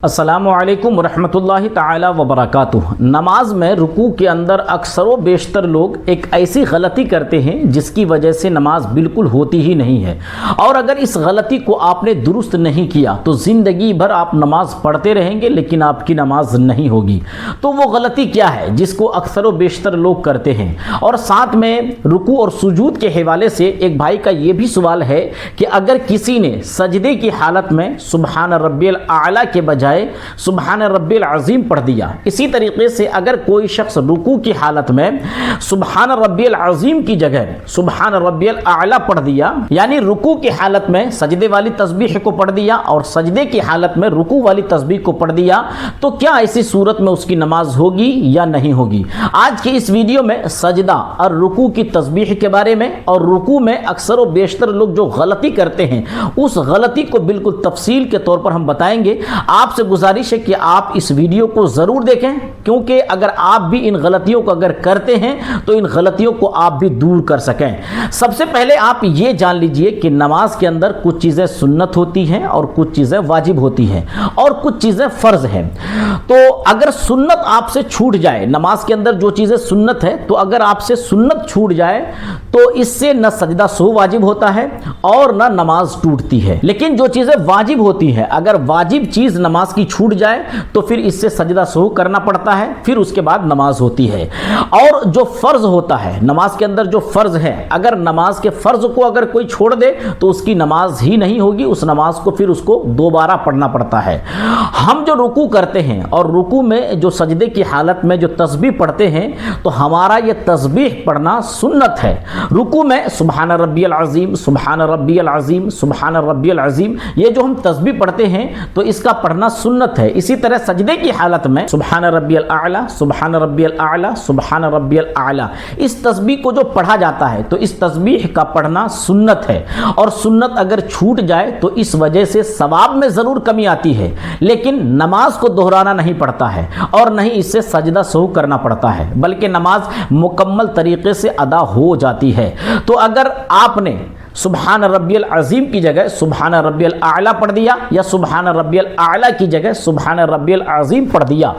अस्सलामु अलैकुम वरहमतुल्लाहि ताला वबरकातुह। नमाज में रुकू के अंदर अक्सर व बेशतर लोग एक ऐसी गलती करते हैं जिसकी वजह से नमाज बिल्कुल होती ही नहीं है, और अगर इस गलती को आपने दुरुस्त नहीं किया तो ज़िंदगी भर आप नमाज पढ़ते रहेंगे लेकिन आपकी नमाज नहीं होगी। तो वो गलती क्या है जिसको अक्सर व बेशतर लोग करते हैं? और साथ में रुकू और सुजूद के हवाले से एक भाई का ये भी सवाल है कि अगर किसी ने सजदे की हालत में सुबहान रब्बियल आला के बजाय सुबहान रब्बियल अज़ीम पढ़ दिया, इसी तरीके से अगर कोई शख्स रुकू की हालत में सुबहान रब्बियल अज़ीम की जगह सुबहान रब्बियल आला पढ़ दिया, यानी रुकू की हालत में सजदे वाली तस्बीह को पढ़ दिया और सजदे की हालत में रुकू वाली तस्बीह को पढ़ दिया, तो क्या ऐसी सूरत में उसकी नमाज होगी या नहीं होगी? आज की इस वीडियो में सजदा और रुकू की तस्बीह के बारे में और रुकू में अक्सर व बेशतर लोग जो गलती करते हैं उस गलती को बिल्कुल तफसील के तौर पर हम बताएंगे। आपसे गुजारिश है कि आप इस वीडियो को ज़रूर देखें, क्योंकि अगर आप भी इन गलतियों को अगर करते हैं तो इन गलतियों को आप भी दूर कर सकें। सबसे पहले आप ये जान लीजिए कि नमाज के अंदर कुछ चीज़ें सुन्नत होती हैं और कुछ चीज़ें वाजिब होती हैं और कुछ चीज़ें फ़र्ज़ हैं। तो अगर सुन्नत आपसे छूट जाए, नमाज के अंदर जो चीज़ें सुन्नत है, तो अगर आपसे सुन्नत छूट जाए तो इससे न सजदा सो वाजिब होता है और न नमाज टूटती है। लेकिन जो चीज़ें वाजिब होती हैं, अगर वाजिब चीज़ नमाज की छूट जाए तो फिर इससे सजदा सो करना पड़ता है, फिर उसके बाद नमाज होती है। और जो फर्ज होता है नमाज के अंदर, जो फर्ज है, अगर नमाज के फर्ज को अगर कोई छोड़ दे तो उसकी नमाज ही नहीं होगी, उस नमाज को फिर उसको दोबारा पढ़ना पड़ता है। हम जो रुकू करते हैं और रुकू में जो सजदे की हालत में जो तस्बीह पढ़ते हैं, तो हमारा ये तस्बीह पढ़ना सुन्नत है। रुकू में सुबहान रब्बियल अज़ीम, सुबहान रब्बियल अज़ीम, सुबहान रब्बियल अज़ीम, ये जो हम तस्बीह पढ़ते हैं तो इसका पढ़ना सुन्नत है। इसी तरह सजदे की हालत में सुबहान रब्बियल आला, सुबहान रब्बियल आला, सुबहान रब्बियल आला, इस तस्बीह को जो पढ़ा जाता है तो इस तस्बीह का पढ़ना सुन्नत है। और सुन्नत अगर छूट जाए तो इस वजह से सवाब में ज़रूर कमी आती है, लेकिन नमाज को दोहराना नहीं पड़ता है और नहीं इससे सजदा सहू करना पड़ता है, बल्कि नमाज मुकम्मल तरीके से अदा हो जाती है। तो अगर आपने सुबहान रब्बियल अज़ीम की जगह सुबहान रब्बियल आला पढ़ दिया या सुबहान रब्बियल आला की जगह सुबहान रब्बियल अज़ीम पढ़ दिया,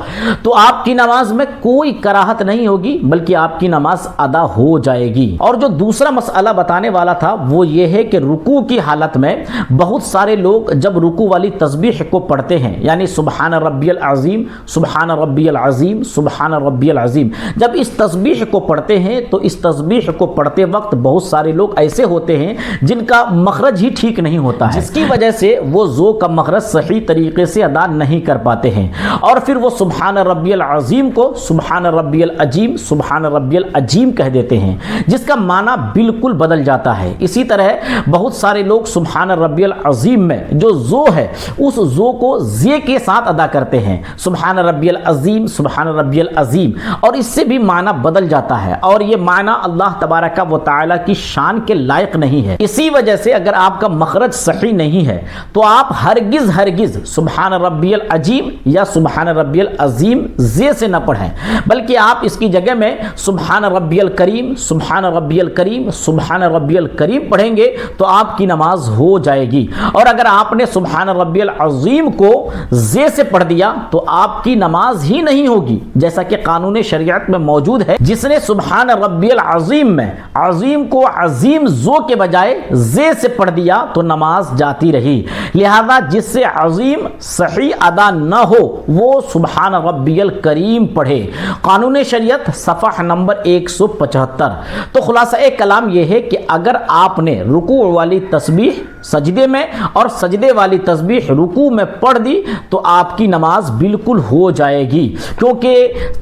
तो आपकी नमाज में कोई कराहत नहीं होगी, बल्कि आपकी नमाज अदा हो जाएगी। और जो दूसरा मसला बताने वाला था वो ये है कि रुकू की हालत में बहुत सारे लोग जब रुकू वाली तस्बीह को पढ़ते हैं, यानी सुबहान रब्बियल अज़ीम, सुबहान रब्बियल अज़ीम, सुबहान रब्बियल अज़ीम, जब इस तस्बीह को पढ़ते हैं तो इस तस्बीह को पढ़ते वक्त बहुत सारे लोग ऐसे होते हैं जिनका मखरज ही ठीक नहीं होता है, जिसकी वजह से वो ज़ो का मखरज सही तरीके से अदा नहीं कर पाते हैं और फिर वो सुबहान रब्बियल अज़ीम को सुबहान रब्बियल अजीम, सुबहान रब्बियल अजीम कह देते हैं, जिसका माना बिल्कुल बदल जाता है। इसी तरह बहुत सारे लोग सुबहान रब्बियल अज़ीम में जो ज़ो है उस ज़ो को ज़े के साथ अदा करते हैं, सुबहान रब्बियल अज़ीम, सुबहान रब्बियल अज़ीम, और इससे भी माना बदल जाता है और ये माना अल्लाह तबारक व तआला की शान के लायक नहीं है। इसी वजह से अगर आपका मखरज सही नहीं है तो आप हरगिज सुबहान रब्बियल अजीम या सुबहान रब्बियल अजीम जे से न पढ़ें, बल्कि आप इसकी जगह में सुबहान रब्बियल करीम, सुबहान रब्बियल करीम, सुबहान रब्बियल करीम पढ़ेंगे तो आपकी नमाज हो जाएगी। और अगर आपने सुबहान रब्बियल अजीम को जे से पढ़ दिया तो आपकी नमाज ही नहीं होगी, जैसा कि कानून शरीयत में मौजूद है। जिसने सुबहान रब्बियल अजीम में अजीम को अजीम जो के बजाय जे से पढ़ दिया तो नमाज जाती रही। लिहाजा जिससे अजीम सही अदा न हो वो सुबहान रब्बियल करीम पढ़े। कानून शरीयत सफ़ा नंबर 175। तो खुलासा एक कलाम यह है कि अगर आपने रुकू वाली तस्बीह सजदे में और सजदे वाली तस्बीह रुकू में पढ़ दी तो आपकी नमाज बिल्कुल हो जाएगी, क्योंकि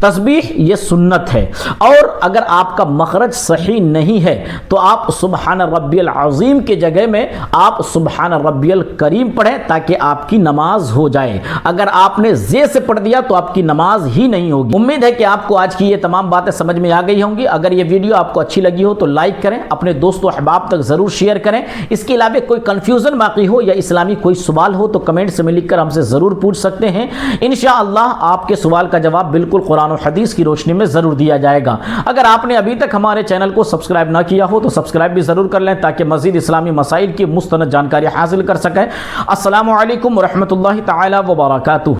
तस्बीह ये सुन्नत है। और अगर आपका मखरज सही नहीं है तो आप सुबहान रब्बियल अज़ीम के जगह में आप सुबहान रब्बियल करीम पढ़ें ताकि आपकी नमाज हो जाए। अगर आपने जे से पढ़ दिया तो आपकी नमाज ही नहीं होगी। उम्मीद है कि आपको आज की ये तमाम बातें समझ में आ गई होंगी। अगर ये वीडियो आपको अच्छी लगी हो तो लाइक करें, अपने दोस्तों अहबाब तक ज़रूर शेयर करें। इसके अलावा कोई कंफ्यूजन बाकी हो या इस्लामी कोई सवाल हो तो कमेंट्स में लिखकर हमसे ज़रूर पूछ सकते हैं। इंशाअल्लाह आपके सवाल का जवाब बिल्कुल कुरान और हदीस की रोशनी में ज़रूर दिया जाएगा। अगर आपने अभी तक हमारे चैनल को सब्सक्राइब ना किया हो तो सब्सक्राइब भी ज़रूर कर लें ताकि मज़ीद इस्लामी मसाइल की मुस्तनद जानकारी हासिल कर सकें। अस्सलामु अलैकुम व रहमतुल्लाहि तआला व बरकातुहू।